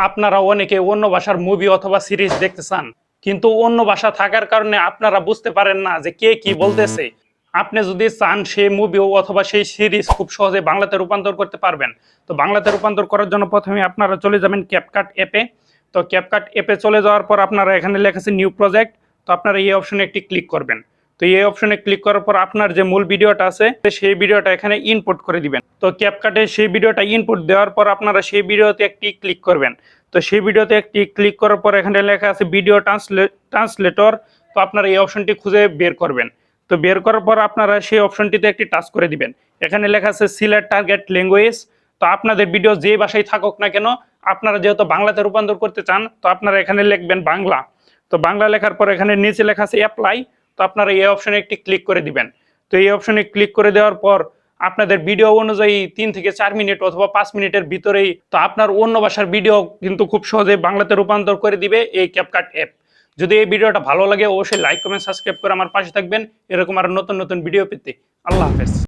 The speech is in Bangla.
আপনারা অনেকে অন্য ভাষার মুভি অথবা সিরিজ দেখতে চান, কিন্তু অন্য ভাষা থাকার কারণে আপনারা বুঝতে পারেন না যে কে কি বলতেছে। আপনি যদি চান সেই মুভি অথবা সেই সিরিজ খুব সহজে বাংলাতে রূপান্তর করতে পারবেন। তো বাংলাতে রূপান্তর করার জন্য প্রথমে আপনারা চলে যাবেন ক্যাপকাট অ্যাপে। তো ক্যাপকাট অ্যাপে চলে যাওয়ার পর আপনারা এখানে লেখা আছে নিউ প্রজেক্ট। তো আপনারা এই অপশনে একটি ক্লিক করবেন। তো এই অপশনে ক্লিক করার পর আপনার যে মূল ভিডিওটা আছে সেই ভিডিওটা এখানে ইনপুট করে দিবেন। তো ক্যাপকাটে সেই ভিডিওটা ইনপুট দেওয়ার পর আপনারা সেই ভিডিওতে একটি ক্লিক করবেন। তো সেই ভিডিওতে একটি ক্লিক করার পর এখানে লেখা আছে ভিডিও ট্রান্সলেটর। তো আপনারা এই অপশনটি খুঁজে বের করবেন। তো বের করার পর আপনারা সেই অপশনটিতে একটি টাচ করে দিবেন। এখানে লেখা আছে সিলেক্ট টার্গেট ল্যাঙ্গুয়েজ। তো আপনাদের ভিডিও যে ভাষায় থাকুক না কেন, আপনারা যেহেতু বাংলাতে রূপান্তর করতে চান, তো আপনারা এখানে লিখবেন বাংলা। তো বাংলা লেখার পর এখানে নিচে লেখা আছে অ্যাপ্লাই। তো আপনারা এই অপশনে একটি ক্লিক করে দিবেন। তো এই অপশনে ক্লিক করে দেওয়ার পর আপনাদের ভিডিও অনুযায়ী 3 থেকে 4 মিনিট অথবা 5 মিনিটের ভিতরেই তো আপনার অন্য ভাষার ভিডিও কিন্তু খুব সহজে বাংলাতে রূপান্তর করে দিবে এই ক্যাপকাট অ্যাপ। যদি এই ভিডিওটা ভালো লাগে অবশ্যই লাইক কমেন্ট সাবস্ক্রাইব করে আমার পাশে থাকবেন এরকম আরো নতুন নতুন ভিডিও পেতে। আল্লাহ হাফেজ।